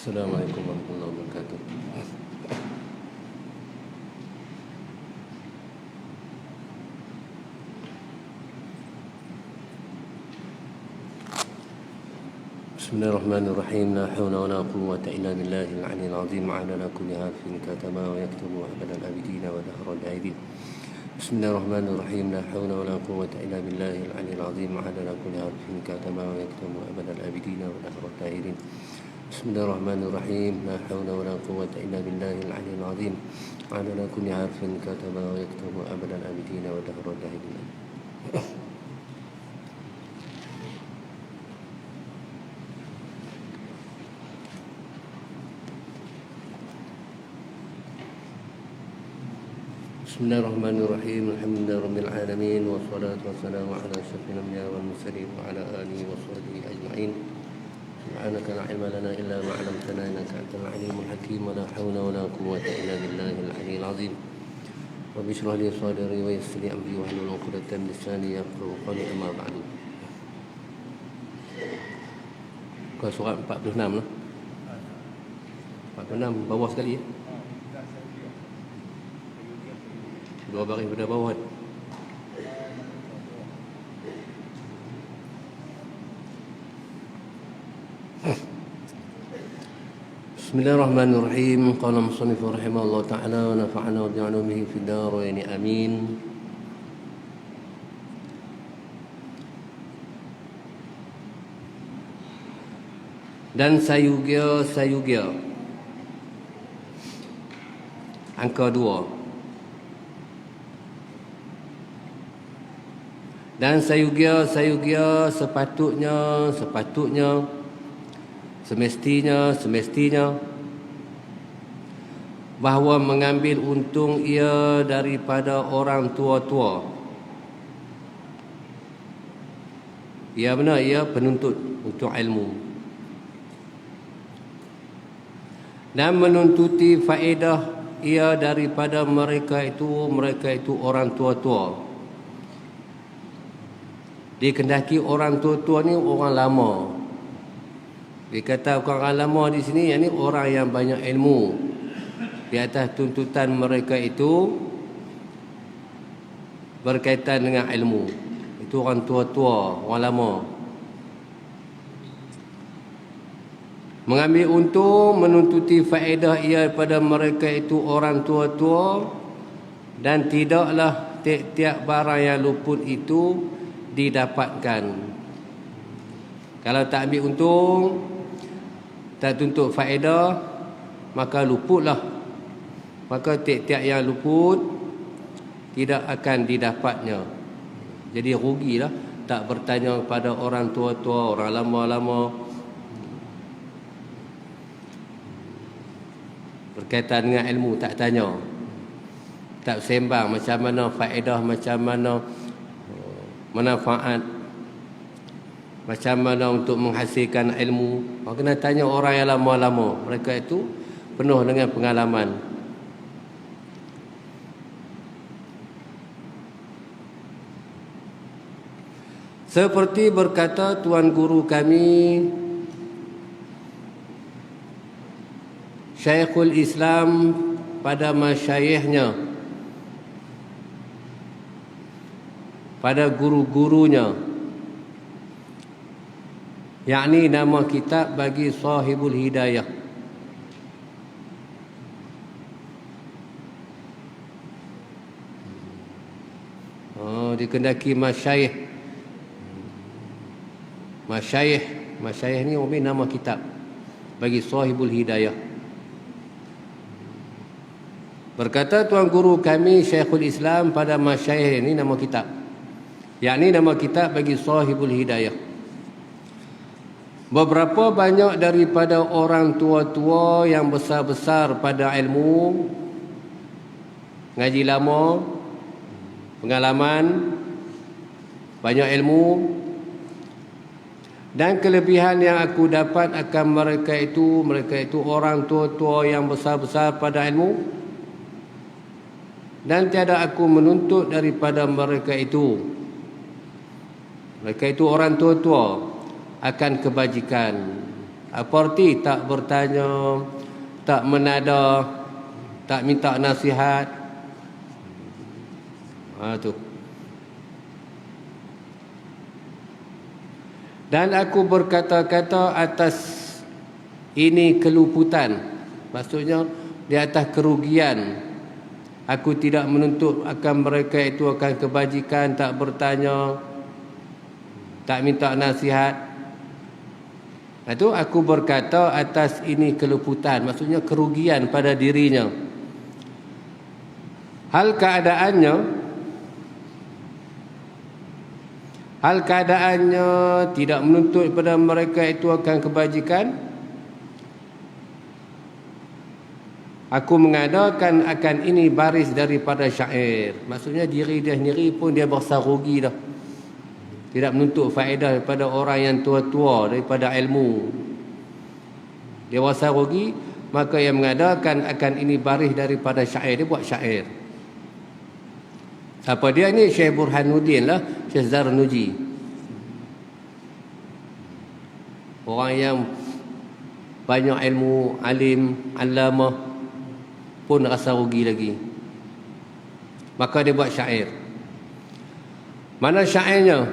Assalamualaikum warahmatullahi wabarakatuh. Bismillahirrahmanirrahim. La hawla wa la quwwata illa billahil aliyyil azim. Ala kulli harfin katama wa yaktubu abadal abidina wa dahral aidin. Bismillahirrahmanirrahim. La hawla wa la quwwata illa billahil aliyyil azim. Ala kulli harfin katama wa yaktubu abadal abidina wa dahral aidin. Bismillahirrahmanirrahim. La hawla wa la quwwata illa billahil aliyyil azim. Ala kulli harfin katama wa yaktubu abadal abidina wa dahral aidin. Bismillahirrahmanirrahim. Alhamdulillahirabbil alamin wassalatu wassalamu ala asyrafil anbiya'i wal mursalin wa ala alihi washabbihi ajma'in. Subhanaka la ilma lana illa ma 'allamtana innaka antal alimul hakim. Wa la hawla wa la quwwata illa billahil aliyyil azim. Rabbi shrah li sadri wa yassir li amri wahlul 'uqdatam min lisani yafqahu qawli. Amma ba'du. Kau surat 46 lah. 46 bawah sekali ya. Dua baris pada bawah. Bismillahirrahmanirrahim. Qala musannif rahimahullah ta'ala wa nafa'ana wa ja'ala bihi fid darain amin. Dan sayugia angka 2. Dan sayugia sepatutnya semestinya bahawa mengambil untung ia daripada orang tua-tua. Ya benar, ia penuntut untuk ilmu dan menuntuti faedah ia daripada mereka itu orang tua-tua. Dikendaki orang tua-tua ni orang lama. Dia kata orang lama di sini, yang ni orang yang banyak ilmu. Di atas tuntutan mereka itu berkaitan dengan ilmu. Itu orang tua-tua, orang lama. Mengambil untung, menuntuti faedah ia pada mereka itu orang tua-tua, dan tidaklah tiap-tiap barang yang luput itu didapatkan. Kalau tak ambil untung, tak tuntut faedah, maka luputlah. Maka tiap-tiap yang luput tidak akan didapatnya. Jadi rugilah. Tak bertanya kepada orang tua-tua, orang lama-lama berkaitan dengan ilmu, tak tanya. Tak sembang macam mana faedah, macam mana manfaat, macam mana untuk menghasilkan ilmu. Kena tanya orang yang lama-lama. Mereka itu penuh dengan pengalaman. Seperti berkata tuan guru kami Syekhul Islam pada masyayikhnya, pada guru-gurunya, yakni nama kitab bagi Sahibul Hidayah. Dikendaki masyayikh ni umum nama kitab bagi Sahibul Hidayah. Berkata tuan guru kami Syekhul Islam pada masyayikh ni nama kitab, yakni nama kitab bagi Sahibul Hidayah. Beberapa banyak daripada orang tua-tua yang besar-besar pada ilmu, ngaji lama, pengalaman, banyak ilmu, dan kelebihan yang aku dapat akan mereka itu orang tua-tua yang besar-besar pada ilmu, dan tiada aku menuntut daripada mereka itu orang tua-tua akan kebajikan. Apa arti tak bertanya, tak menada, tak minta nasihat? Tu. Dan aku berkata-kata atas ini keluputan. Maksudnya di atas kerugian. Aku tidak menuntut akan mereka itu akan kebajikan, tak bertanya, tak minta nasihat. Itu aku berkata atas ini keluputan, maksudnya kerugian pada dirinya. Hal keadaannya tidak menuntut pada mereka itu akan kebajikan. Aku mengadakan akan ini baris daripada syair. Maksudnya diri dia sendiri pun dia berasa rugi dah. Tidak menuntut faedah daripada orang yang tua-tua, daripada ilmu. Dia berasa rugi, maka ia mengadakan akan ini baris daripada syair. Dia buat syair. Siapa dia ni? Syekh Burhanuddin lah, Syekh Zarnuji. Orang yang banyak ilmu, alim, alamah, pun rasa rugi lagi. Maka dia buat syair. Mana syairnya?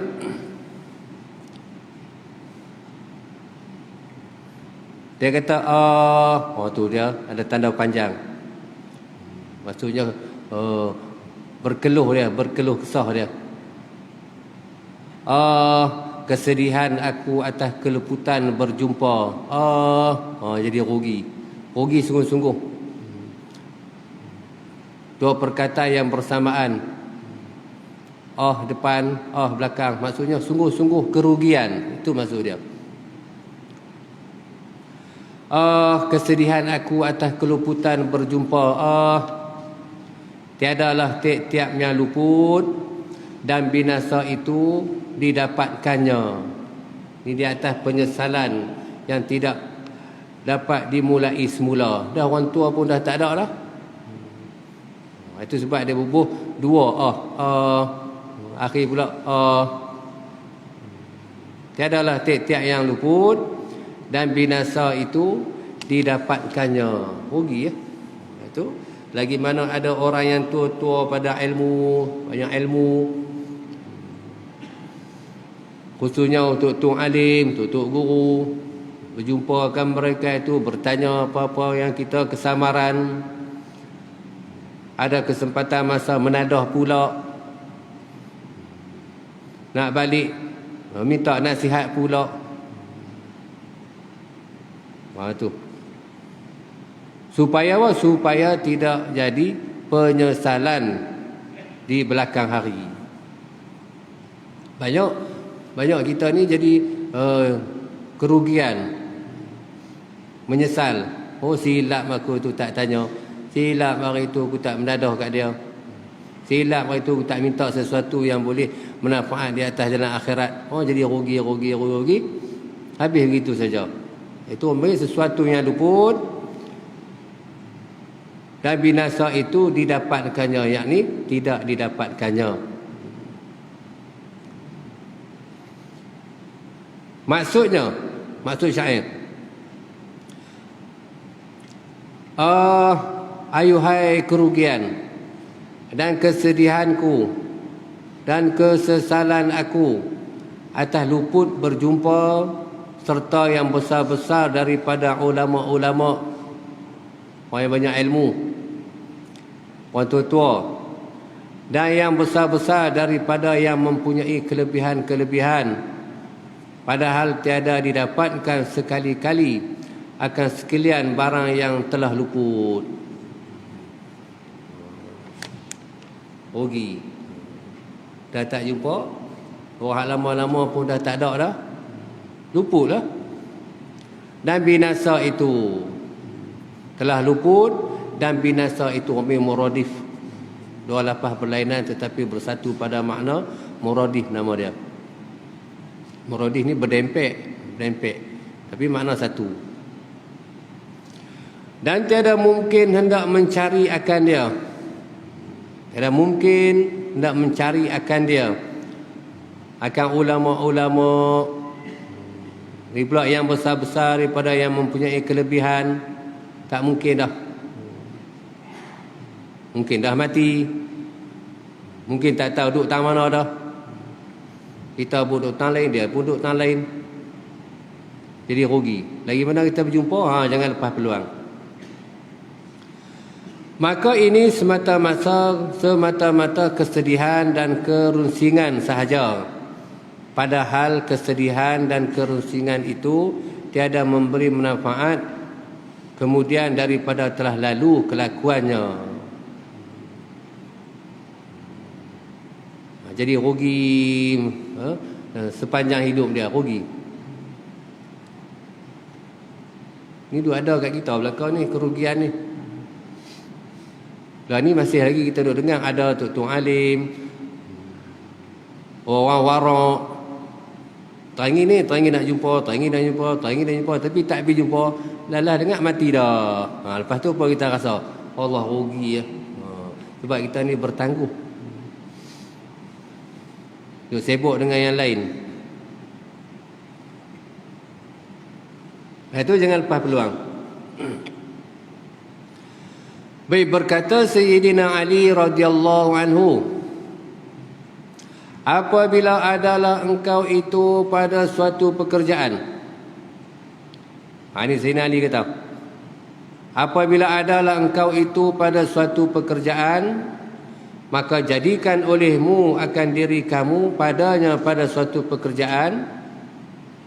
Dia kata, tu dia ada tanda panjang. Maksudnya berkeluh kesah dia. Kesedihan aku atas keleputan berjumpa. Jadi rugi. Rugi sungguh-sungguh. Dua perkataan yang bersamaan. Depan, belakang. Maksudnya sungguh-sungguh kerugian. Itu maksud dia. Kesedihan aku atas keluputan berjumpa. Tiadalah tiap-tiapnya luput dan binasa itu didapatkannya. Ini di atas penyesalan yang tidak dapat dimulai semula. Dah orang tua pun dah tak ada dah. Itu sebab dia bubuh dua akhir pula tiadalah tiap-tiap yang luput dan binasa itu didapatkannya. Rugi ya. Itu lagi mana ada orang yang tua-tua pada ilmu, banyak ilmu, khususnya untuk tung alim, untuk guru, berjumpa akan mereka itu, bertanya apa-apa yang kita kesamaran, ada kesempatan masa menadah pula, nak balik minta nasihat pula. Tu. Supaya apa? Supaya tidak jadi penyesalan di belakang hari. Banyak kita ni jadi kerugian, menyesal. Silap aku tu tak tanya. Silap hari tu aku tak menadah kat dia. Silap hari tu aku tak minta sesuatu yang boleh manfaat di atas jalan akhirat. Jadi rugi. Habis begitu saja. Itu memberi sesuatu yang luput dan binasa itu didapatkannya, yakni tidak didapatkannya. Maksud syair, ayuhai kerugian dan kesedihanku dan kesesalan aku atas luput berjumpa serta yang besar-besar daripada ulama-ulama, orang yang banyak ilmu, orang tua-tua, dan yang besar-besar daripada yang mempunyai kelebihan-kelebihan, padahal tiada didapatkan sekali-kali akan sekalian barang yang telah luput. Rugi. Dah tak jumpa, orang lama-lama pun dah tak ada dah. Luputlah. Dan binasa itu telah luput dan binasa itu muradif. Dua lafaz berlainan tetapi bersatu pada makna muradif nama dia. Muradif ni berdempek, tapi makna satu. Dan tiada mungkin hendak mencari akan dia. Tiada mungkin hendak mencari akan dia. Akan ulama-ulama Ni pula yang besar-besar daripada yang mempunyai kelebihan, tak mungkin dah. Mungkin dah mati. Mungkin tak tahu duduk tang mana dah. Kita pun duduk tang lain, dia pun duduk tang lain. Jadi rugi. Lagi mana kita berjumpa, jangan lepas peluang. Maka ini semata-mata kesedihan dan kerunsingan sahaja. Padahal kesedihan dan kerunsingan itu tiada memberi manfaat kemudian daripada telah lalu kelakuannya. Jadi rugi sepanjang hidup dia, rugi. Ni duk ada kat kita belakang ni, kerugian ni. Lah ni masih lagi kita duk dengar ada tok alim, orang warak, terangi nak jumpa, terangi nak jumpa, tapi tak pergi jumpa, lalah dengar mati dah. Lepas tu apa kita rasa? Allah, rugi ya. Sebab kita ni bertangguh. Duk sibuk dengan yang lain. Itu jangan lepas peluang. Baik, berkata Sayyidina Ali radhiyallahu anhu, apabila adalah engkau itu pada suatu pekerjaan. Ini Sayyidina Ali kata, apabila adalah engkau itu pada suatu pekerjaan, maka jadikan olehmu akan diri kamu padanya pada suatu pekerjaan.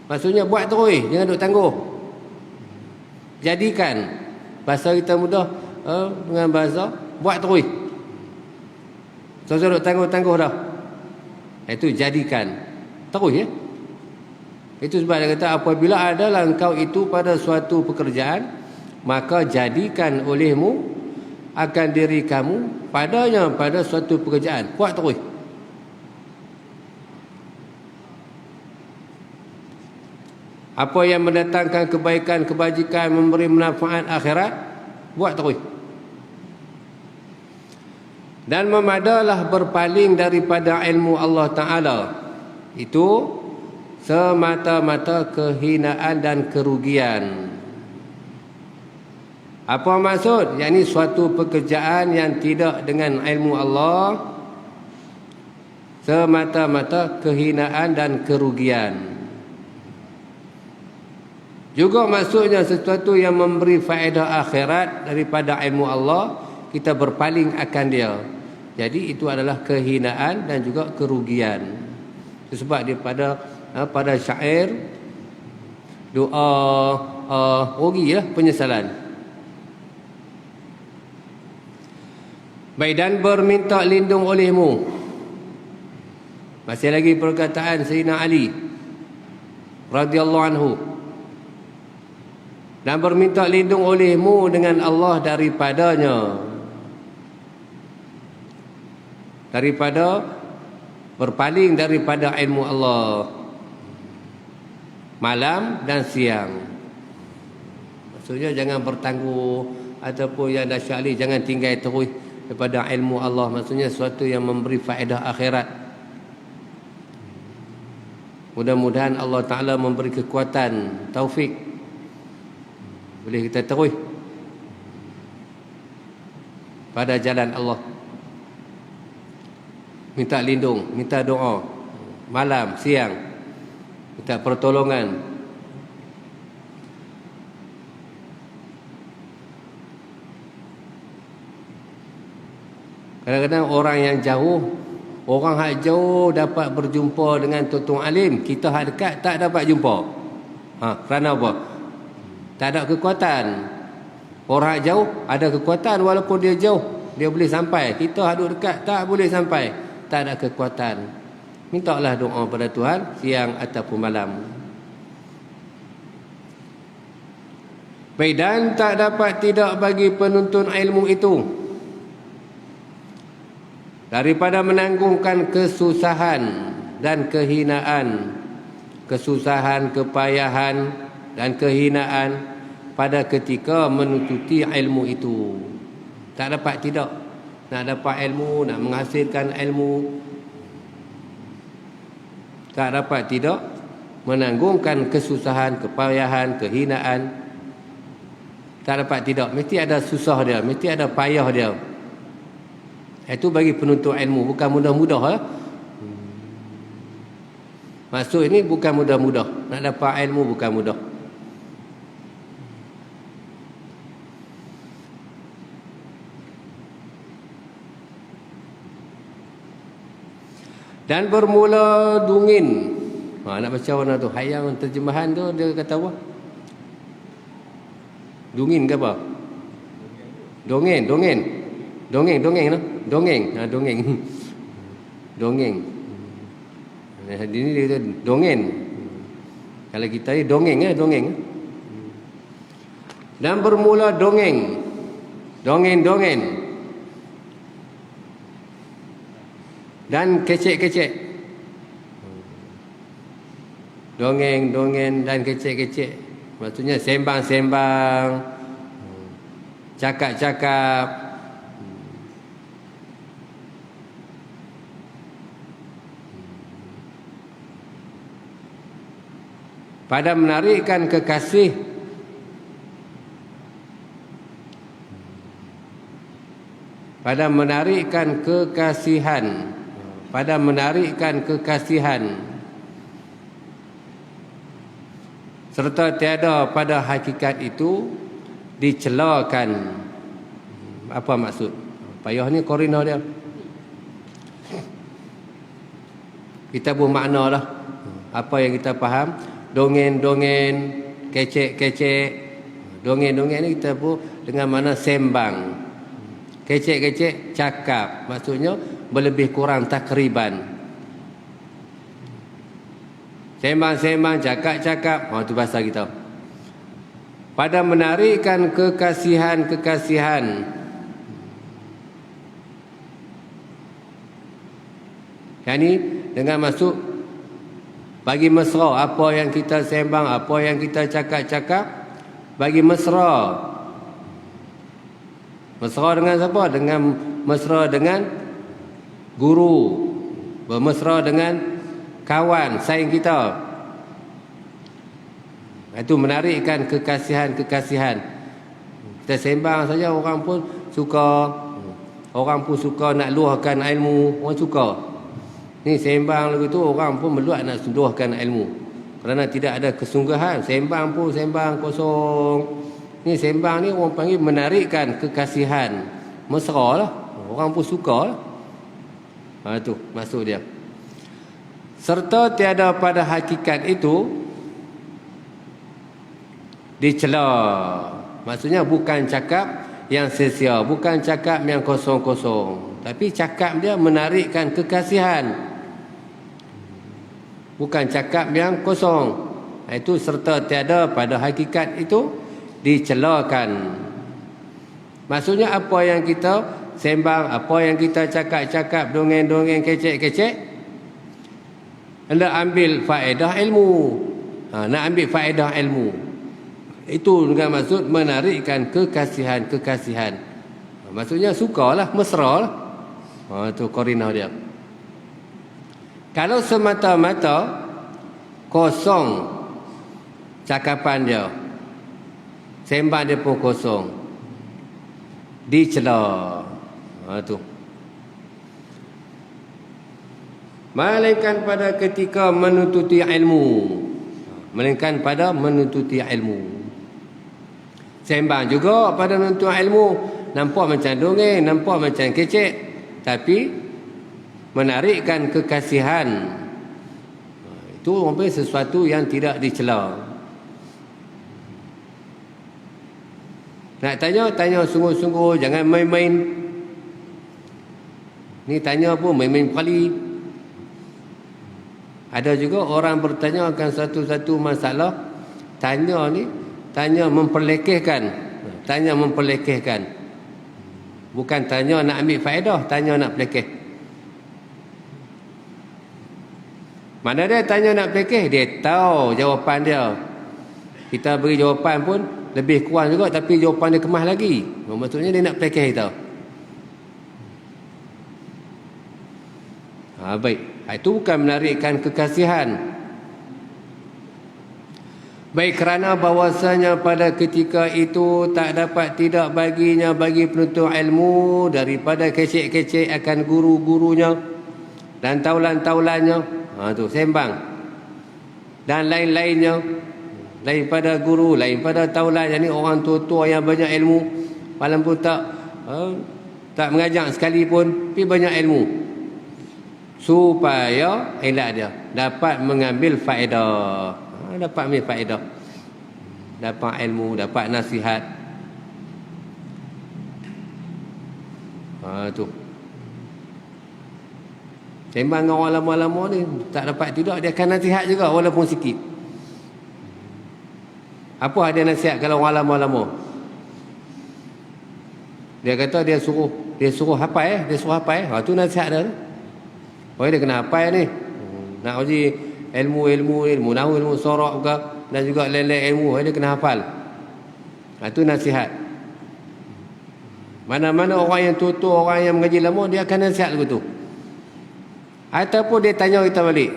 Maksudnya buat terus, jangan duk tangguh. Jadikan, bahasa kita mudah, dengan bahasa buat terus. Jangan duk tangguh-tangguh dah. Itu jadikan terus ya. Itu sebab dia kata apabila adalah engkau itu pada suatu pekerjaan, maka jadikan olehmu akan diri kamu padanya pada suatu pekerjaan. Buat terus. Apa yang mendatangkan kebaikan, kebajikan, memberi manfaat akhirat, buat terus. Dan memadalah berpaling daripada ilmu Allah Ta'ala. Itu semata-mata kehinaan dan kerugian. Apa maksud? Yakni suatu pekerjaan yang tidak dengan ilmu Allah, semata-mata kehinaan dan kerugian. Juga maksudnya sesuatu yang memberi faedah akhirat daripada ilmu Allah, kita berpaling akan dia. Jadi itu adalah kehinaan dan juga kerugian. Itu sebab dia pada syair doa rugi ya, penyesalan. Baik, dan berminta lindung olehmu. Masih lagi perkataan Sayyidina Ali radhiyallahu anhu. Dan berminta lindung olehmu dengan Allah daripadanya. Daripada berpaling daripada ilmu Allah malam dan siang. Maksudnya jangan bertangguh, ataupun yang dahsyat Ali, jangan tinggal terus daripada ilmu Allah. Maksudnya sesuatu yang memberi faedah akhirat. Mudah-mudahan Allah Ta'ala memberi kekuatan, taufik, boleh kita terus pada jalan Allah. Minta lindung, minta doa malam, siang, minta pertolongan. Kadang-kadang orang yang jauh, orang hak jauh dapat berjumpa dengan tuan alim, kita hak dekat tak dapat jumpa. Kerana apa? Tak ada kekuatan. Orang hak jauh ada kekuatan, walaupun dia jauh dia boleh sampai. Kita hak duduk dekat tak boleh sampai, tak ada kekuatan. Mintalah doa pada Tuhan siang ataupun malam. Baik, dan tak dapat tidak bagi penuntun ilmu itu daripada menanggungkan kesusahan dan kehinaan, kesusahan, kepayahan dan kehinaan pada ketika menuntuti ilmu itu. Tak dapat tidak. Nak dapat ilmu, nak menghasilkan ilmu, tak dapat tidak menanggungkan kesusahan, kepayahan, kehinaan. Tak dapat tidak, mesti ada susah dia, mesti ada payah dia. Itu bagi penuntut ilmu, bukan mudah-mudah lah. Masuk ini bukan mudah-mudah, nak dapat ilmu bukan mudah. Dan bermula dungin. Nak baca mana tu? Hayang terjemahan tu dia kata apa? Dungin ke apa? Dongeng no? Dongeng. Dongeng. Ini dia kata dongeng. Kalau kita ni dongeng. Dan bermula dongeng. Dongeng. Dan kecek-kecek. Dongeng dan kecek-kecek. Maksudnya sembang-sembang, cakap-cakap. Pada menarikkan kekasih, pada menarikkan kekasihan, serta tiada pada hakikat itu dicelakan. Apa maksud? Payah ni korina dia. Kita pun makna lah. Apa yang kita faham, dongeng, kecek-kecek. Dongeng ni kita pun dengan mana sembang. Kecek-kecek cakap. Maksudnya berlebih kurang takriban. Sembang-sembang, cakap-cakap. Itu bahasa kita. Pada menarikkan kekasihan. Yang ni dengan masuk bagi mesra apa yang kita sembang, apa yang kita cakap-cakap, bagi mesra. Mesra dengan siapa? Dengan mesra dengan guru, bermesra dengan kawan, saing kita. Itu menarikkan kekasihan. Kita sembang saja, orang pun suka nak luahkan ilmu, orang suka. Ni sembang lagu tu, orang pun meluat nak luahkan ilmu. Kerana tidak ada kesungguhan, sembang pun sembang kosong. Ni sembang ni orang panggil menarikkan kekasihan. Mesra lah, orang pun suka lah. Itu maksud dia. Serta tiada pada hakikat itu dicela. Maksudnya bukan cakap yang sia-sia, bukan cakap yang kosong-kosong, tapi cakap dia menarikkan kekasihan. Bukan cakap yang kosong. Itu serta tiada pada hakikat itu dicelakan. Maksudnya apa yang kita sembang, apa yang kita cakap-cakap, dongeng, kecek-kecek, hendak ambil faedah ilmu. Nak ambil faedah ilmu. Itu dengan maksud menarikkan kekasihan. Maksudnya sukalah, mesra lah. Itu korina dia. Kalau semata-mata kosong cakapan dia, sembang dia pun kosong, dicela. Itu. Melainkan pada ketika menututi ilmu. Sembang juga pada menuntut ilmu. Nampak macam dongeng, nampak macam kecek, tapi menarikkan kekasihan. Itu orang sesuatu yang tidak dicela. Nak tanya sungguh-sungguh, jangan main-main. Ni tanya pun main-main kali. Ada juga orang bertanya akan satu-satu masalah, tanya memperlekehkan. Bukan tanya nak ambil faedah, tanya nak pelekeh. Mana dia tanya nak pelekeh, dia tahu jawapan dia. Kita beri jawapan pun lebih kurang juga, tapi jawapan dia kemas lagi. Maksudnya dia nak pelekeh kita. Baik. Itu bukan menarikkan kekasihan. Baik kerana bahwasanya pada ketika itu tak dapat tidak baginya bagi penuntut ilmu daripada kecek-kecek akan guru-gurunya dan taulan-taulannya, tu sembang, dan lain-lainnya, lain pada guru, lain pada taulan. Yang ni orang tua-tua yang banyak ilmu, walaupun tak mengajar sekalipun, tapi banyak ilmu, supaya elak dia dapat mengambil faedah, dapat ambil faedah, dapat ilmu, dapat nasihat. Tu sembang dengan orang lama-lama ni, tak dapat tidak, dia akan nasihat juga walaupun sikit. Apa dia nasihat kalau orang lama-lama? Dia kata dia suruh hafal, dia suruh hafal. Tu nasihat dia. Oh, dia kena hafal ni. Nak uji ilmu nahu, ilmu sorak ke, dan juga lain-lain ilmu, dia kena hafal. Tu nasihat. Mana-mana orang yang tua-tua, orang yang mengaji lama, dia akan nasihat begitu. Ataupun dia tanya kita balik,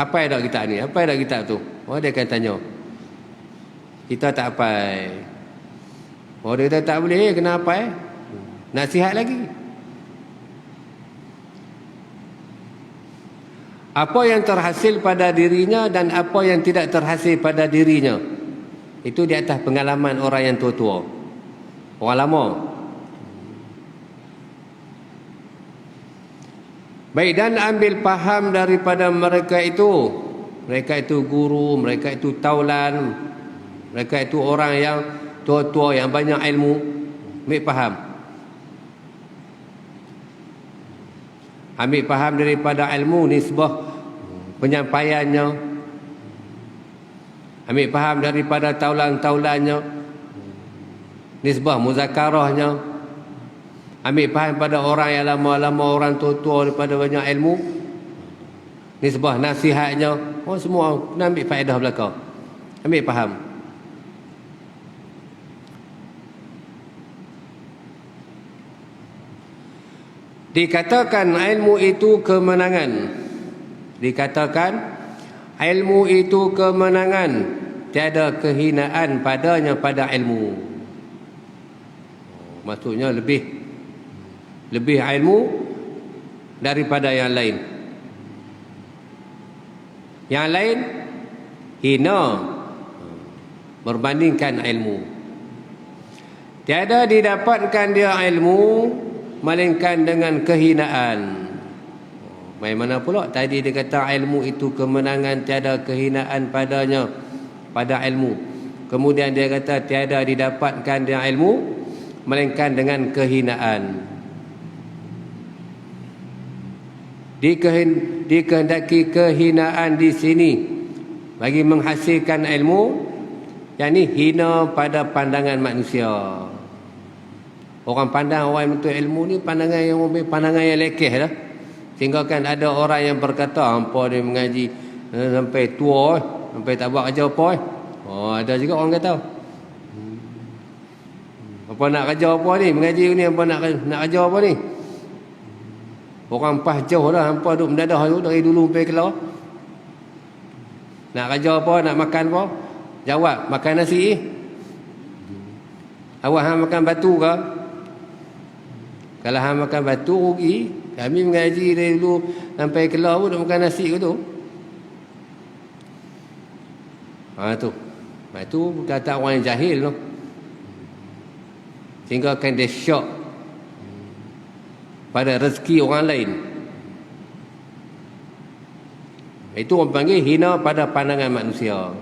hafal tak kita ni, hafal tak kita tu? Oh, dia akan tanya, kita tak hafal. Oh, dia kata tak boleh, kena hafal. Nasihat lagi. Apa yang terhasil pada dirinya dan apa yang tidak terhasil pada dirinya, itu di atas pengalaman orang yang tua-tua, orang lama. Baik, dan ambil faham daripada mereka itu. Mereka itu guru, mereka itu taulan, mereka itu orang yang tua-tua yang banyak ilmu. Ambil faham. Ambil faham daripada ilmu, nisbah penyampaiannya. Ambil faham daripada taulan-taulannya, nisbah muzakarahnya. Ambil faham pada orang yang lama-lama, orang tua-tua daripada banyak ilmu, nisbah nasihatnya. Oh, semua kena ambil faedah belakang. Ambil faham. Dikatakan ilmu itu kemenangan. Dikatakan ilmu itu kemenangan, tiada kehinaan padanya pada ilmu. Maksudnya lebih ilmu daripada yang lain. Yang lain hina berbandingkan ilmu. Tiada didapatkan dia ilmu melainkan dengan kehinaan. Bagaimana pula tadi dia kata ilmu itu kemenangan, tiada kehinaan padanya pada ilmu. Kemudian dia kata tiada didapatkan dia ilmu melainkan dengan kehinaan. Dikehendaki kehinaan di sini bagi menghasilkan ilmu, yang ni hina pada pandangan manusia. Orang pandang orang yang betul ilmu ni pandangan yang lekeh lah. Sehingga kan ada orang yang berkata, hampa dia mengaji sampai tua, sampai tak buat kerja apa. Oh, ada juga orang kata, apa nak kerja apa ni, mengaji ni apa nak kerja apa ni. Orang pas jauh dah, hampa duduk mendadah tu dari dulu sampai kelar. Nak kerja apa, nak makan apa? Jawab, makan nasi. Awak hang makan batu ke? Kalau hang makan batu, rugi. Kami mengaji dari dulu sampai kelar pun duduk makan nasi ke tu. Itu kata orang yang jahil tu. Sehingga akan dia syok pada rezeki orang lain. Itu orang panggil hina pada pandangan manusia.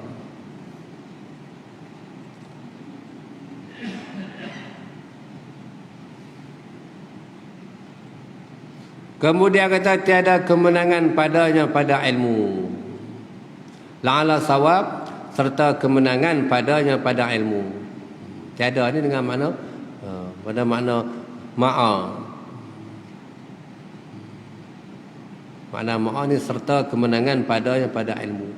Kemudian kata tiada kemenangan padanya pada ilmu. La'ala sawab, serta kemenangan padanya pada ilmu. Tiada ni dengan makna pada makna ma'a. Makna ma'a ni serta kemenangan padanya pada ilmu.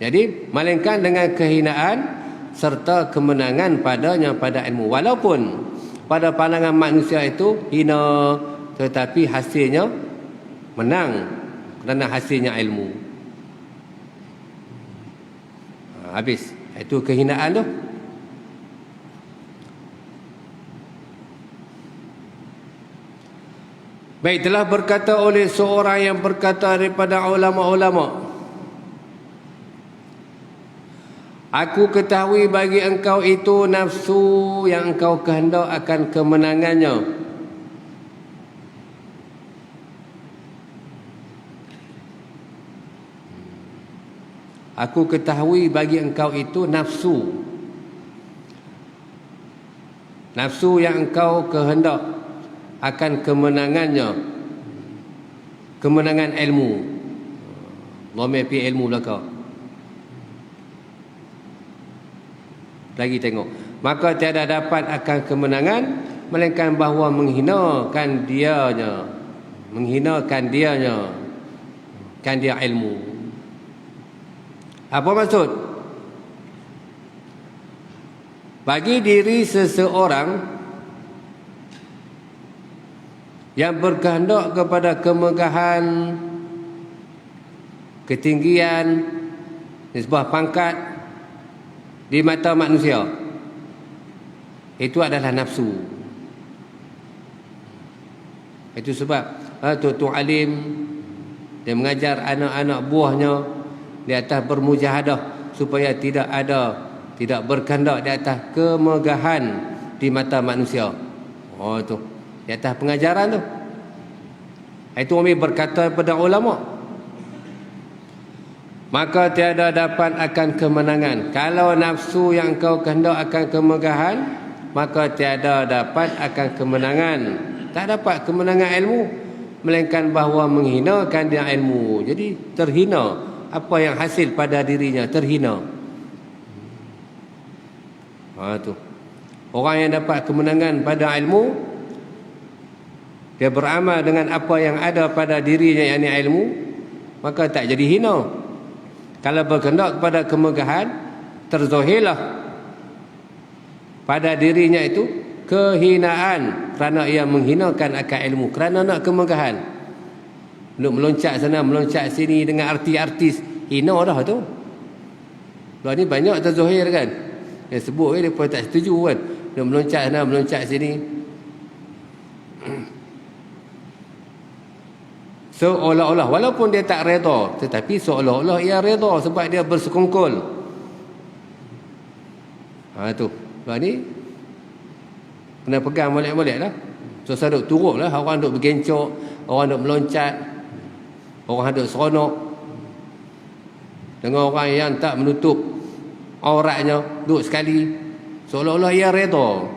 Jadi melainkan dengan kehinaan serta kemenangan padanya pada ilmu. Walaupun pada pandangan manusia itu hina, tetapi hasilnya menang kerana hasilnya ilmu. Habis. Itu kehinaan tu. Baik, telah berkata oleh seorang yang berkata daripada ulama-ulama, aku ketahui bagi engkau itu nafsu yang engkau kehendak akan kemenangannya. Aku ketahui bagi engkau itu nafsu. Nafsu yang engkau kehendak akan kemenangannya. Kemenangan ilmu. Dhamir pi ilmu belakang. Lagi tengok. Maka tiada dapat akan kemenangan melainkan bahawa menghinakan dianya. Menghinakan dianya. Kan dia ilmu. Apa maksud? Bagi diri seseorang yang berkehendak kepada kemegahan, ketinggian, sebuah pangkat di mata manusia, itu adalah nafsu. Itu sebab Tuan Alim dia mengajar anak-anak buahnya di atas bermujahadah supaya tidak berkehendak di atas kemegahan di mata manusia. Oh tu, di atas pengajaran tu. Itu Umi berkata kepada ulama, maka tiada dapat akan kemenangan. Kalau nafsu yang kau kehendak akan kemegahan, maka tiada dapat akan kemenangan. Tak dapat kemenangan ilmu, melainkan bahawa menghinakan dia ilmu. Jadi terhina. Apa yang hasil pada dirinya terhina. Tu. Orang yang dapat kemenangan pada ilmu, dia beramal dengan apa yang ada pada dirinya, yakni ilmu, maka tak jadi hina. Kalau berkehendak kepada kemegahan, terzahirlah pada dirinya itu kehinaan kerana ia menghinakan akan ilmu, kerana nak kemegahan. Nak meloncat sana, meloncat sini dengan artis-artis, hina dah tu. Luar ni banyak terzahir kan. Dia sebut dia pun tak setuju kan. Nak meloncat sana, meloncat sini. Seolah-olah, walaupun dia tak reda, tetapi seolah-olah ia reda sebab dia bersekongkol. Tu. Luar ni kena pegang molek-molek lah. Susah duk turut lah. Orang duk bergencok, orang duk meloncat, orang duk seronok dengan orang yang tak menutup auratnya, duk sekali seolah-olah ia reda.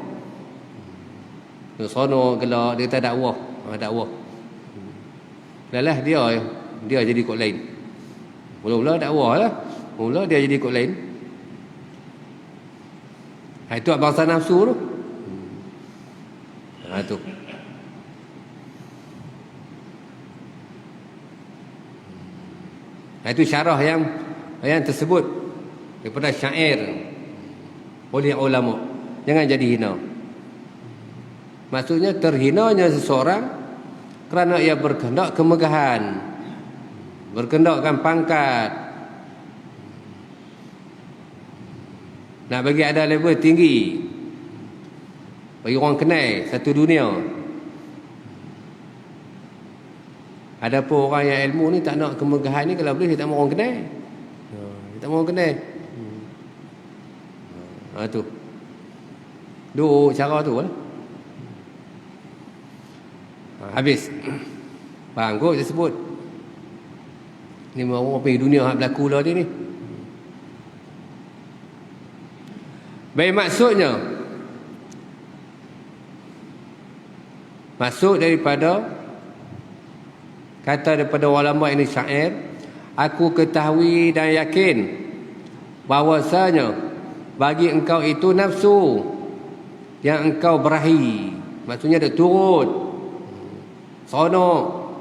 Dia seronok gelak, dia tak dakwah. Dakwah lah dia jadi kod lain. Mula-mula dakwah lah, mula dia jadi kod lain. Itu bangsa nafsu tu. Tu. Itu syarah yang tersebut daripada syair oleh ulama. Jangan jadi hina. Maksudnya terhinanya seseorang kerana ia berkehendak kemegahan, berkehendakkan pangkat, nak bagi ada level tinggi, bagi orang kenal satu dunia. Adapun orang yang ilmu ni tak nak kemegahan ni, kalau boleh dia tak mahu orang kenal. Dia tak mahu orang kenal. Tu. Duk cara tu lah. Habis. Faham kot saya sebut. Ni orang pergi dunia hak berlaku lah dia ni. Baik, maksud daripada kata daripada ulama ini syair, aku ketahui dan yakin bahawasanya bagi engkau itu nafsu yang engkau berahi. Maksudnya dia turut, seronok,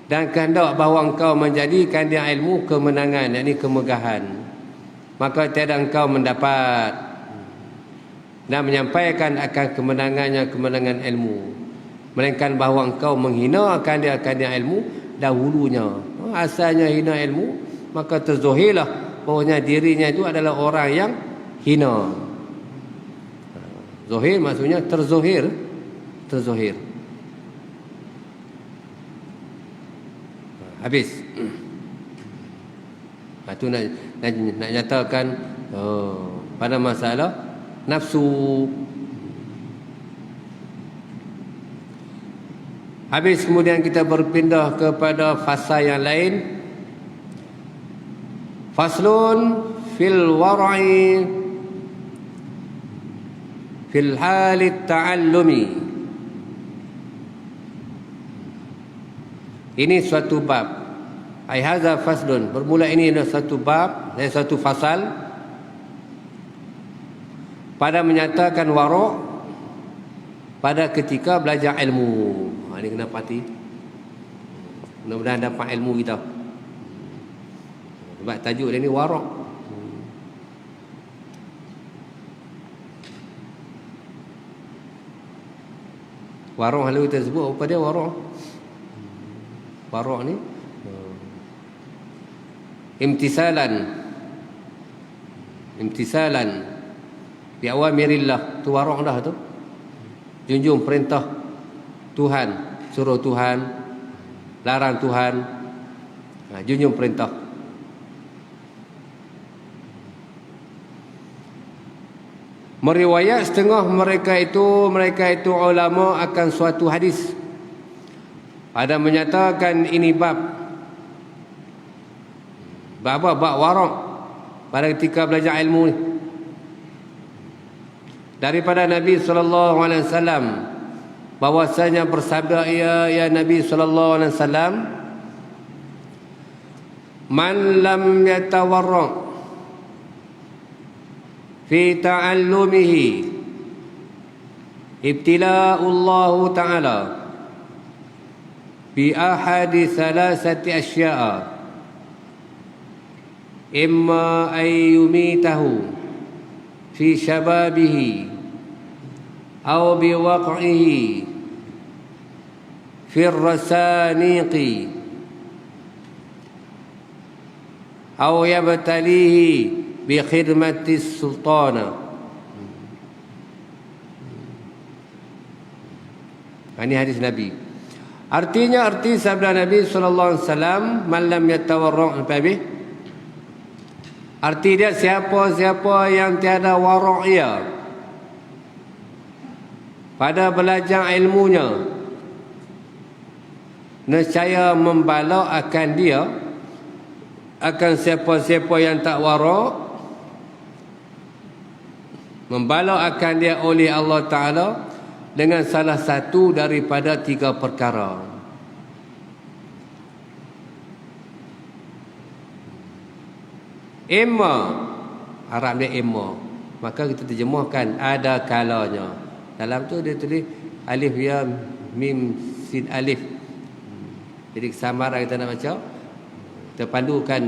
dan kehendak bahawa engkau menjadikan dia ilmu kemenangan, yakni kemegahan. Maka tiada engkau mendapat dan menyampaikan akan kemenangannya, kemenangan ilmu, melainkan bahawa engkau menghina akan dia ilmu dahulunya. Asalnya hina ilmu, maka terzahirlah bahwasanya dirinya itu adalah orang yang hina. Zahir maksudnya terzohir. Habis. Itu nak nyatakan pada masalah nafsu. Habis kemudian kita berpindah kepada fasa yang lain. Faslun fil wara'i fil halit ta'allumi. Ini suatu bab. Ai hadza faslun. Bermula ini adalah satu bab, satu fasal pada menyatakan wara' pada ketika belajar ilmu. Ini kena pati. Mudah-mudahan dapat ilmu kita. Sebab tajuk dia ni wara'. Wara' lalu kita sebut apa dia wara'? Wara' ni imtisalan bi awamirillah. Tu wara' dah tu. Junjung perintah Tuhan, suruh Tuhan, larang Tuhan, junjung perintah. Meriwayat setengah mereka itu ulama akan suatu hadis. Ada menyatakan ini bab apa? Bab wara' pada ketika belajar ilmu ni. Daripada Nabi sallallahu alaihi wasallam bahwasanya bersabda ya Nabi sallallahu alaihi wasallam, man lam yatawarra fi ta'allumihi ibtila'u Allah ta'ala bi ahadi thalathati asya'a, imma ay yumitahu fi shababihi aw bi waq'ihi fi ar-rasaniqi aw yabtalihi bi khidmati sultana. Ini hadis Nabi. Arti sabda Nabi sallallahu alaihi wasallam, man lam yatawarra' babi. Arti dia siapa yang tiada wara' ia pada belajar ilmunya, nescaya membalas akan dia, akan siapa-siapa yang tak wara', membalas akan dia oleh Allah Ta'ala dengan salah satu daripada 3 perkara. Imma, Arab dia imma, maka kita terjemahkan ada kalanya. Dalam tu dia tulis alif ya mim sin alif. Jadi kesamaran kita nak baca, terpandukan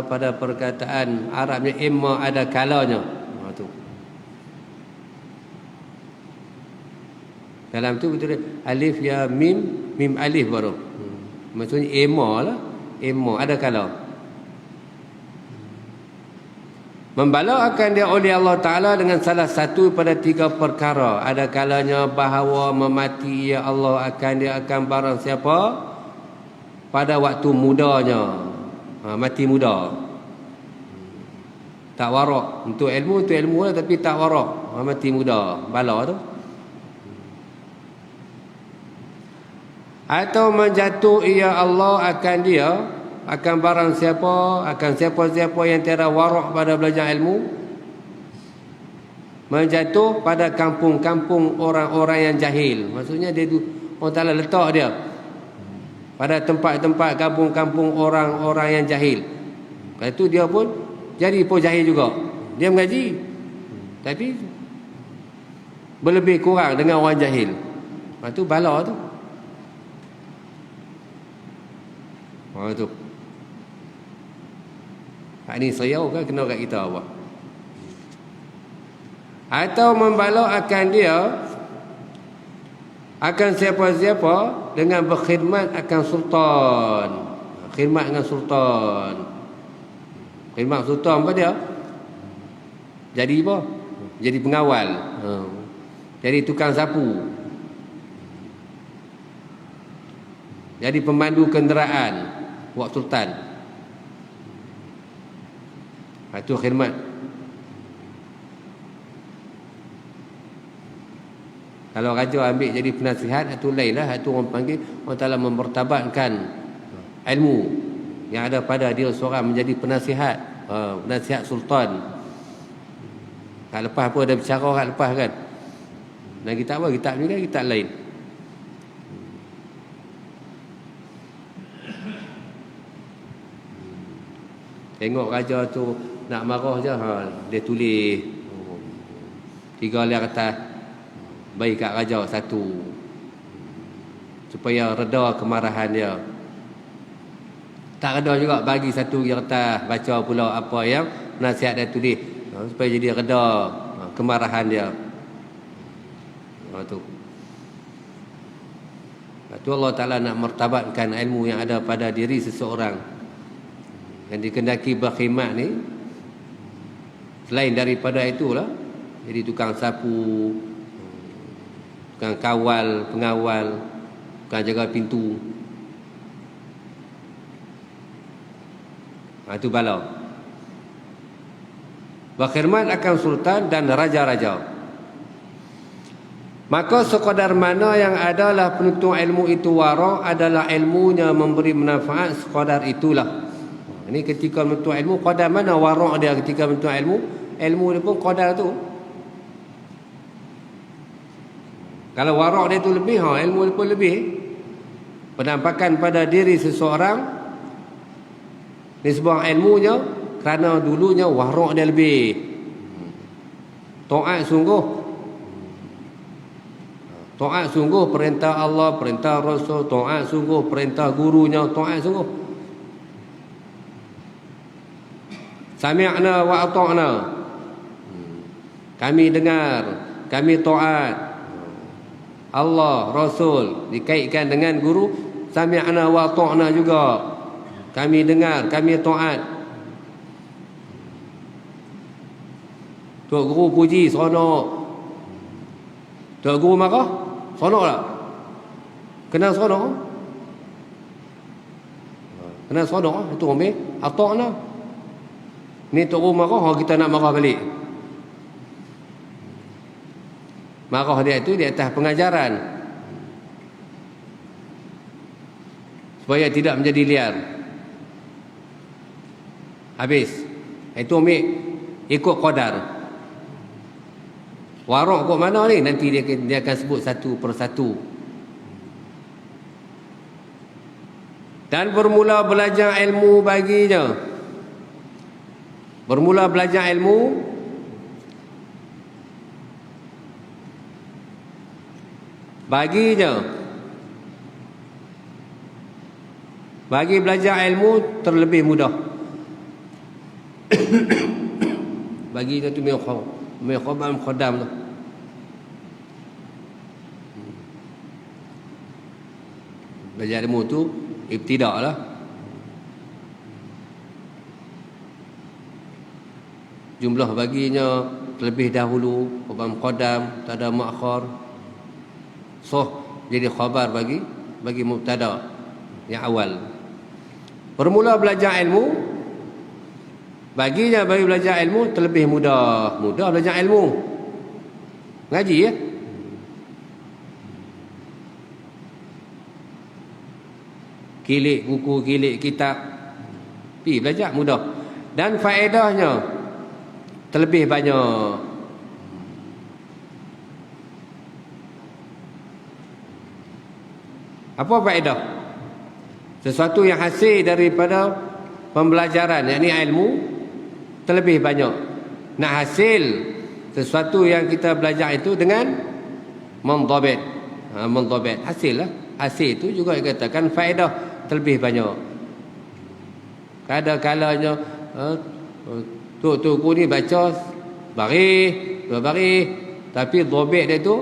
pada perkataan Arabnya imma ada kalanya. Tu. Dalam tu betul alif ya mim alif baru. Maksudnya imma lah, imma ada kala. Membalas akan dia oleh Allah Ta'ala dengan salah satu pada 3 perkara. Ada kalanya bahawa memati ya Allah dia akan barang siapa pada waktu mudanya, mati muda, tak wara'. Untuk ilmu lah, tapi tak wara', mati muda, bala tu. Atau menjatuh ya Allah akan dia, akan barang siapa, akan siapa-siapa yang tiada wara' pada belajar ilmu, menjatuh pada kampung-kampung orang-orang yang jahil. Maksudnya dia tu Allah Ta'ala letak dia pada tempat-tempat kampung-kampung orang-orang yang jahil. Lepas tu dia pun jadi pun jahil juga. Dia mengaji, tapi berlebih kurang dengan orang jahil. Lepas tu bala tu. Tu. Ini seriau kan kena kat kita apa? Atau membalas akan dia, akan siapa-siapa dengan berkhidmat akan sultan. Khidmat dengan sultan. Khidmat sultan apa dia? Jadi apa? Jadi pengawal. Jadi tukang sapu. Jadi pemandu kenderaan buat sultan. Itu khidmat. Kalau raja ambil jadi penasihat, itu lain lah. Itu orang panggil, orang Ta'ala memertabatkan ilmu yang ada pada dia seorang menjadi penasihat. Penasihat sultan. Kat lepas pun ada bicara kat lepas kan. Dan kita apa? Kitab ni kan kitab lain. Tengok raja tu nak marah je, dia tulis 3 lir atas, bagi kat raja 1, supaya reda kemarahan dia. Tak reda juga, bagi 1 lir atas, baca pula apa yang nasihat dia tulis, supaya jadi reda kemarahan dia. Tu Allah Ta'ala nak martabatkan ilmu yang ada pada diri seseorang. Yang dikendaki berkhidmat ni, selain daripada itulah, jadi tukang sapu, tukang kawal, pengawal, tukang jaga pintu. Itu bala. Berkhidmat akan sultan dan raja-raja. Maka sekadar mana yang adalah penuntut ilmu itu wara, adalah ilmunya memberi manfaat, sekadar itulah. Ini ketika menuntut ilmu, qadar mana wara' dia ketika menuntut ilmu? Ilmu dia pun qadar tu. Kalau wara' dia tu lebih, ilmu dia pun lebih. Penampakan pada diri seseorang ni sebuah ilmunya, kerana dulunya wara' dia lebih. Taat sungguh. Taat sungguh perintah Allah, perintah Rasul, taat sungguh perintah gurunya, taat sungguh. Sami'na wa ata'na. Kami dengar, kami taat. Allah, Rasul dikaitkan dengan guru. Sami'na wa ata'na juga. Kami dengar, kami taat. Tok guru puji, seronok. Tok guru marah, seronok tak? Kena seronok? Kena seronok? Itu ambil ata'na. Ni tok guru marah, kita nak marah balik. Marah dia itu di atas pengajaran, supaya tidak menjadi liar. Habis. Itu ambil ikut qadar. Wara' kok mana ni? Nanti dia akan sebut satu persatu. Dan bermula belajar ilmu baginya. Bermula belajar ilmu baginya. Bagi belajar ilmu terlebih mudah. Baginya tu miqam khodam tu. Belajar ilmu tu ibtidak lah. Jumlah baginya terlebih dahulu, qadam, tak ada makhar. Jadi khabar bagi mubtada yang awal. Bermula belajar ilmu baginya, bagi belajar ilmu terlebih mudah. Mudah belajar ilmu. Ngaji ya. Kilik buku, kilik kitab, pergi belajar mudah. Dan faedahnya terlebih banyak. Apa faedah? Sesuatu yang hasil daripada pembelajaran, yakni ilmu, terlebih banyak. Nak hasil sesuatu yang kita belajar itu dengan mendhabit. Mendhabit hasil lah. Hasil itu juga dikatakan faedah terlebih banyak. Kadang-kalanya Tok ni baca baris, 2 baris, tapi dhabit dia tu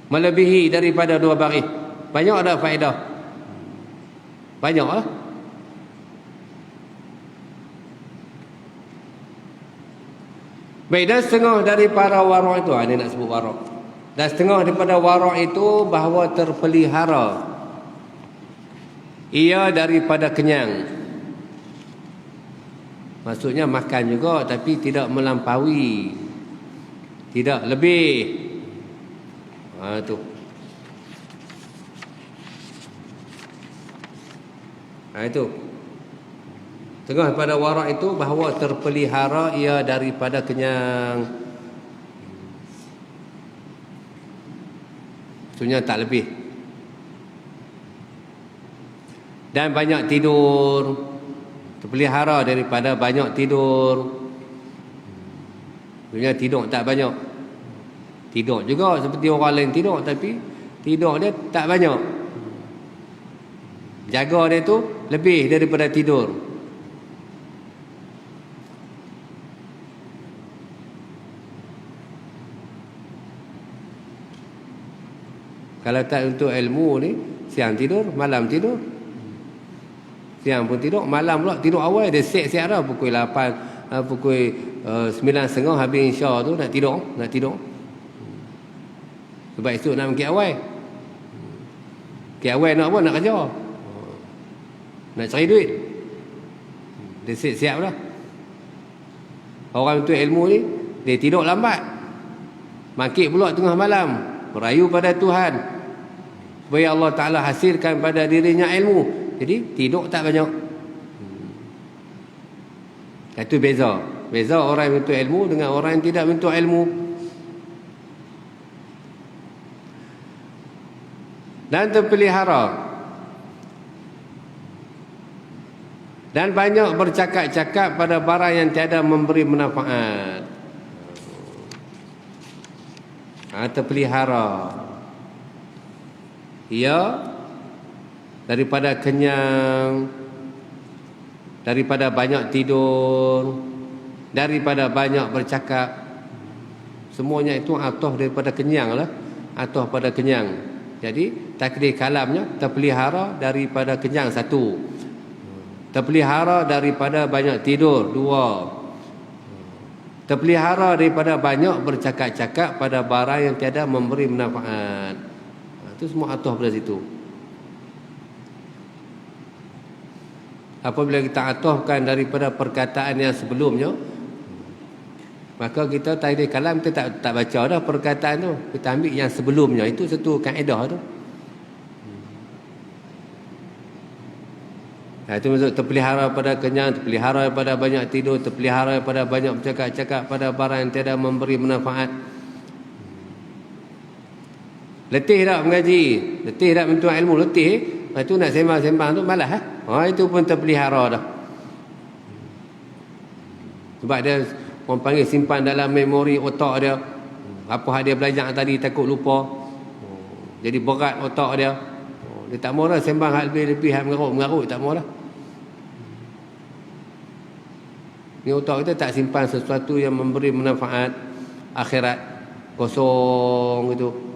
melebihi daripada 2 baris. Banyak ada faedah. Banyak lah. Baik, dan setengah daripada warak itu, ini nak sebut warak. Dan setengah daripada warak itu bahawa terpelihara ia daripada kenyang. Maksudnya makan juga tapi tidak melampaui, tidak lebih. Itu. Itu. Tengah pada warak itu bahawa terpelihara ia daripada kenyang. Maksudnya tak lebih. Dan banyak tidur. Terpelihara daripada banyak tidur. Maksudnya tidur tak banyak. Tidur juga seperti orang lain tidur, tapi tidur dia tak banyak. Jaga dia tu lebih daripada tidur. Kalau tak untuk ilmu ni, siang tidur, malam tidur. Siang pun tidur, malam pula tidur awal. Dia siap-siap dah pukul 8, pukul 9.30 habis insya tu nak tidur. Sebab esok nak pergi awal. Pergi awal nak apa? Nak kerja. Nak cari duit. Dia siap-siap dah. Orang untuk ilmu ni, dia tidur lambat. Bangkit pula tengah malam. Merayu pada Tuhan. Supaya Allah Ta'ala hasilkan pada dirinya ilmu. Jadi tidur tak banyak. Itu beza. Beza orang yang menuntut ilmu dengan orang yang tidak menuntut ilmu. Dan terpelihara. Dan banyak bercakap-cakap pada barang yang tiada memberi manfaat. Terpelihara. Ia daripada kenyang, daripada banyak tidur, daripada banyak bercakap. Semuanya itu atuh daripada kenyang lah. Atuh pada kenyang. Jadi takdir kalamnya terpelihara daripada kenyang, satu. Terpelihara daripada banyak tidur, dua. Terpelihara daripada banyak bercakap-cakap pada barang yang tiada memberi manfaat. Itu semua atuh pada situ. Apabila kita atuhkan daripada perkataan yang sebelumnya, maka kita takdir kalam kita tak baca dah perkataan tu. Kita ambil yang sebelumnya. Itu satu kaedah tu. Itu maksud terpelihara pada kenyang, terpelihara pada banyak tidur, terpelihara pada banyak bercakap-cakap pada barang yang tiada memberi manfaat. Letih tak mengaji, letih tak menuntut ilmu, letih. Lepas tu nak sembang-sembang tu malas. Itu pun terpelihara dah. Sebab dia orang panggil simpan dalam memori otak dia. Apa dia belajar tadi takut lupa. Jadi berat otak dia. Dia tak mahu dah sembang hal lebih-lebih, hal mengarut, tak mahu dah. Ni otak kita tak simpan sesuatu yang memberi manfaat akhirat. Kosong gitu.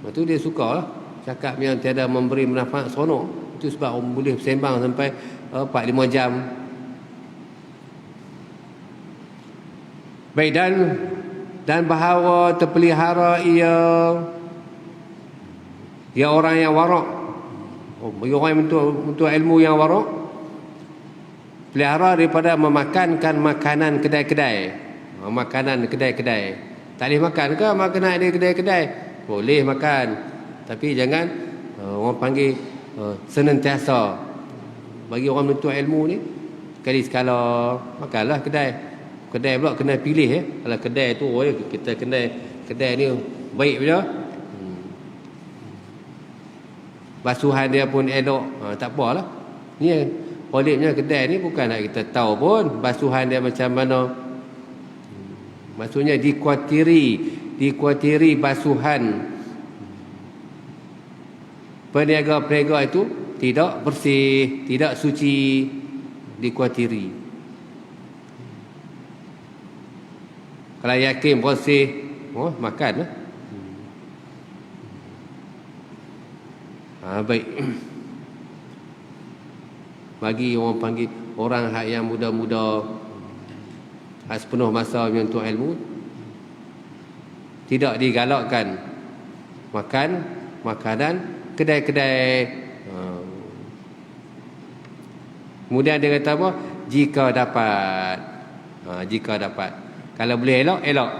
Lepas tu dia suka lah cakap yang tiada memberi manfaat, seronok. Itu sebab orang boleh sembang sampai 4-5 jam. Baik, dan bahawa terpelihara ia orang yang warak. Orang yang untuk ilmu yang warak, pelihara daripada memakankan makanan kedai-kedai. Makanan kedai-kedai. Tak boleh makan ke makanan di kedai-kedai? Boleh makan, tapi jangan orang panggil senantiasa. Bagi orang menuntut ilmu ni, sekali sekala makanlah kedai. Kedai pula kena pilih. Kalau kedai tu kita kedai ni baik je, basuhan dia pun elok, tak apalah. Ni peliknya kedai ni bukan nak kita tahu pun basuhan dia macam mana. Maksudnya dikuatiri basuhan peniaga-peniaga itu tidak bersih, tidak suci, dikuatiri. Kalau yakin bersih, makan lah. Baik. Bagi orang panggil orang yang muda-muda, sepenuh masa menyentuh ilmu, tidak digalakkan makan makanan kedai-kedai. Kemudian dia kata apa? Jika dapat. Jika dapat. Kalau boleh elok, elok.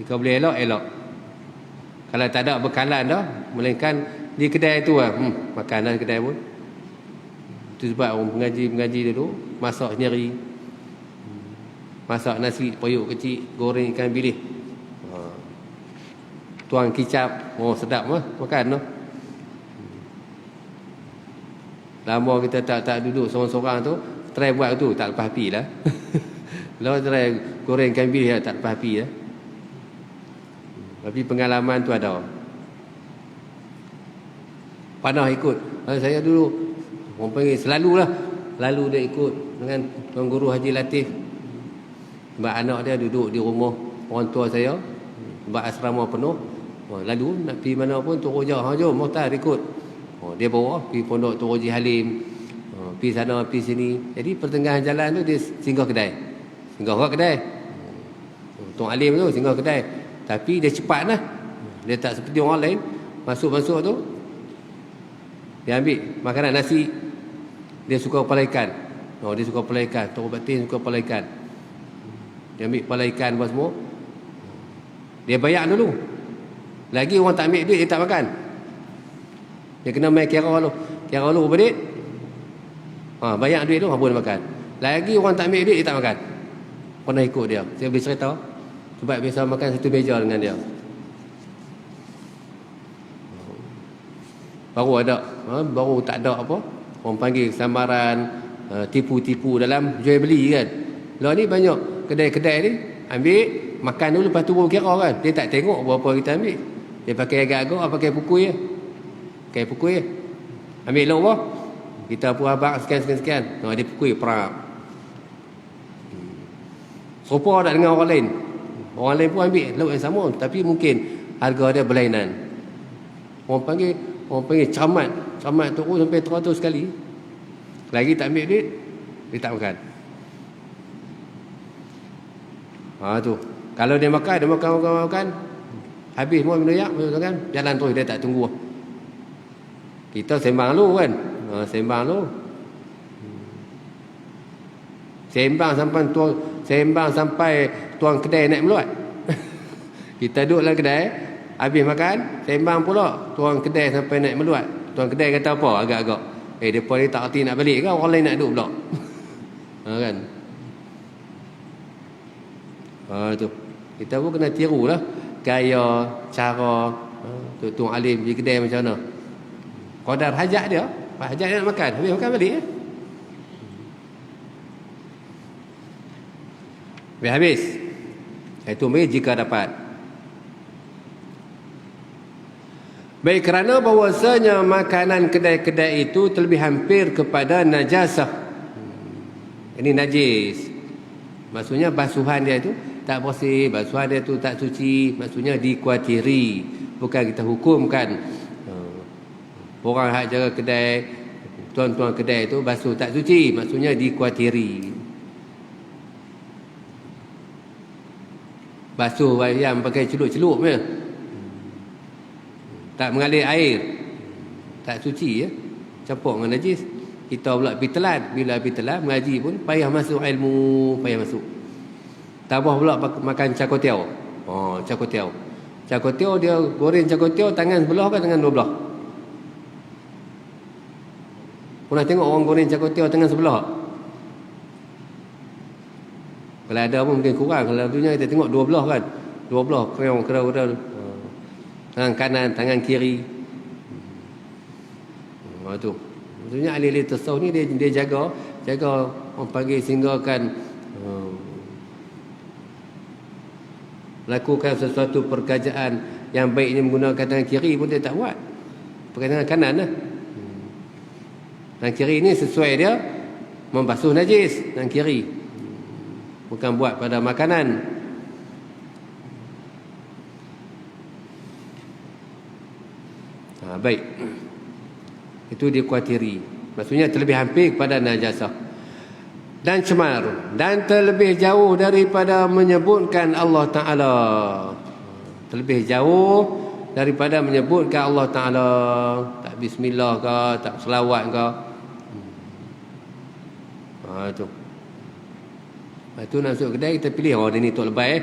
Jika boleh elok, elok. Kalau tak ada bekalan dah, melainkan di kedai tu lah, makanan kedai pun. Itu sebab orang pengaji dulu masak sendiri. Masak nasi periuk kecil, goreng ikan bilis. Tuang kicap, sedap lah makan tu. Lama kita tak duduk seorang-seorang tu, try buat tu, tak lepas api lah. Kalau try goreng ikan bilis, tak lepas api lah. Tapi pengalaman tu ada. Panah ikut. Saya dulu, orang panggil selalulah. Lalu dia ikut dengan Tuan Guru Haji Latif. Sebab anak dia duduk di rumah orang tua saya. Sebab asrama penuh. Lalu nak pergi mana pun Tok Roja, jom Mohtar ikut. Dia bawa pergi pondok Tok Haji Halim. Pergi sana, pergi sini. Jadi pertengahan jalan tu dia singgah kedai. Singgah kat kedai. Tok Halim tu singgah kedai. Tapi dia cepat lah. Dia tak seperti orang lain. Masuk-masuk tu, dia ambil makanan nasi. Dia suka kepala ikan. Dia suka kepala ikan. Tok Batin suka kepala ikan. Dia ambil kepala ikan apa semua. Dia bayar dulu. Lagi orang tak ambil duit, dia tak makan. Dia kena main kira dulu. Kira dulu berapa duit? Bayar duit tu, boleh makan. Lagi orang tak ambil duit, dia tak makan. Pernah ikut dia. Saya boleh cerita. Sebab biasa makan satu meja dengan dia. Baru ada. Baru tak ada apa. Orang panggil samaran, tipu-tipu dalam jual beli kan. Lah ni banyak kedai-kedai ni ambil, makan dulu lepas tu kira kan. Dia tak tengok berapa kita ambil. Dia pakai agak-agak, pakai pukul je. Pakai pukul je. Ambil elok apa? Kita pun abang sekian-sekian. Dia pukul perang. Serupa tak dengan orang lain. Orang lain pun ambil lauk yang sama, tapi mungkin harga dia berlainan. Orang panggil camat turun sampai 100 kali. Lagi tak ambil duit, dia tak makan. Tu. Kalau dia makan, habis semua minum yak, kan? Jalan terus, dia tak tunggu. Kita sembang dulu kan. Sembang dulu. Sembang sampai tuang kedai naik meluat. Kita duduk dalam kedai, habis makan, sembang pula tuang kedai sampai naik meluat. Tuang kedai kata apa? Agak-agak. Depa ni tak erti nak balik ke? Orang lain nak duduk pula. Kan? Tu. Kita pun kena tiru lah gaya, cara Tuan Alim di kedai macam mana. Qadar hajat dia, hajat dia nak makan, habis makan balik. Habis. Itu jika dapat. Baik, kerana bahawasanya makanan kedai-kedai itu terlebih hampir kepada najasah. Ini najis. Maksudnya basuhan dia itu tak bersih, basuhan dia itu tak suci. Maksudnya dikuatiri. Bukan kita hukumkan. Orang hak jaga kedai, tuan-tuan kedai itu basuh tak suci. Maksudnya dikuatiri. Basuh ayam pakai celup-celup je. Tak mengalir air, tak suci ya. Campur dengan najis. Kita pula pergi telan. Bila pergi telan mengaji pun payah masuk ilmu, payah masuk. Tambah pula makan cakotiau. Cakotiau. Cakotiau dia goreng cakotiau tangan sebelah ke tangan dua belah? Pernah tengok orang goreng cakotiau tangan sebelah? Kalau ada pun mungkin kurang. Kalau dunia kita tengok dua belah kan. Dua belah kerau. Tangan kanan, tangan kiri. Tu. Maksudnya ahli-ahli tasawuf ni dia jaga orang panggil singgahkan lakukan sesuatu perkajaan yang baiknya menggunakan tangan kiri pun dia tak buat. Pakai tangan kanan lah. Tangan kiri ni sesuai dia membasuh najis tangan kiri. Bukan buat pada makanan. Baik. Itu dikuatiri. Maksudnya terlebih hampir kepada najasah. dan cemar, dan terlebih jauh daripada menyebutkan Allah Ta'ala. Terlebih jauh daripada menyebutkan Allah Ta'ala. Tak bismillah ke, tak selawat ke. Itu. Lepas tu nak masuk kedai, kita pilih, oh dia ni tok lebay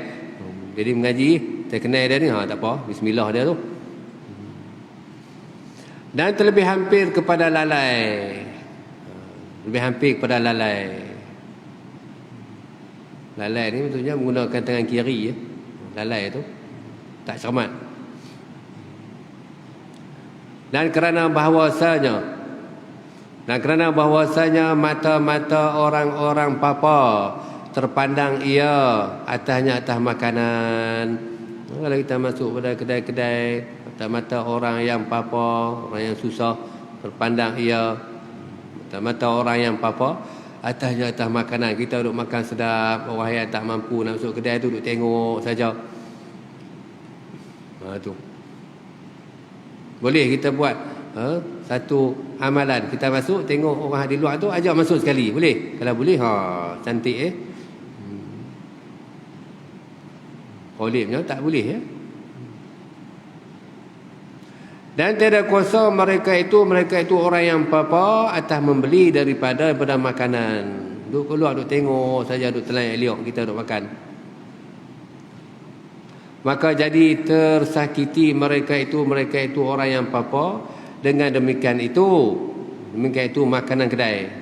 jadi mengaji, kita kenal dia ni, tak apa, bismillah dia tu. Dan terlebih hampir kepada lalai. Lebih hampir kepada lalai. Lalai ni maksudnya menggunakan tangan kiri, lalai tu tak cermat. Dan kerana bahawasanya mata-mata orang-orang papa terpandang ia atasnya atas makanan. Kalau kita masuk pada kedai-kedai, mata-mata orang yang papa, orang yang susah, terpandang ia mata-mata orang yang papa atasnya atas makanan. Kita duduk makan sedap, orang yang tak mampu nak masuk kedai tu duduk tengok saja. Tu boleh kita buat satu amalan. Kita masuk tengok orang di luar tu, ajak masuk sekali, boleh? Kalau boleh, cantik boleh punya, tak boleh Dan tiada kuasa mereka itu orang yang papa atas membeli daripada makanan. Duduk keluar, duduk tengok saja, duduk telan eliok, kita duduk makan. Maka jadi tersakiti mereka itu orang yang papa. Dengan demikian itu makanan kedai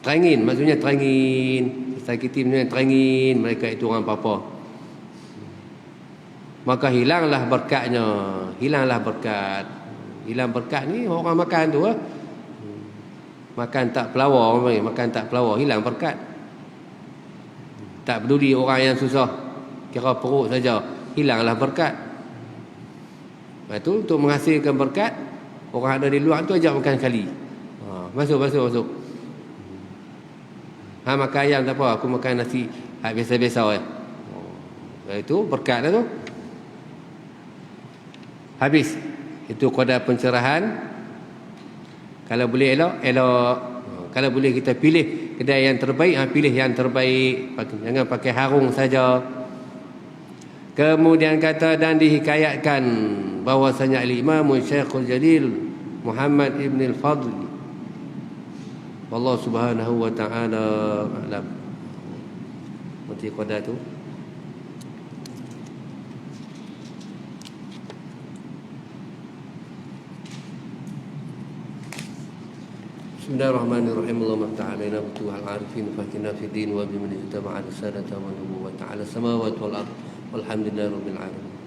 terangin, maksudnya terangin, tersakiti maksudnya terangin mereka itu orang papa. Maka hilanglah berkatnya. Hilang berkat ni orang makan tu makan tak pelawar, hilang berkat. Tak peduli orang yang susah, kira perut saja, hilanglah berkat. Lepas tu untuk menghasilkan berkat, orang ada di luar tu ajak makan sekali. Masuk. Makan ayam tak apa, aku makan nasi biasa-biasa itu berkat dah tu. Habis. Itu qadar pencerahan. Kalau boleh elok. Kalau boleh kita pilih kedai yang terbaik, pilih yang terbaik. Jangan pakai harung saja. Kemudian kata, dan dihikayatkan bahwasanya Al-Imam Syekhul Jalil Muhammad Ibn Al-Fadl, wallahu subhanahu wa ta'ala a'lam. Mati qadar tu. Bismillahirrahmanirrahim. Allahumma ta'ala ina futuhal arifin fahtina fi din wa biman ittaba'a risalata wa nubuwwata ala samawati wal ard walhamdulillahi rabbil alamin.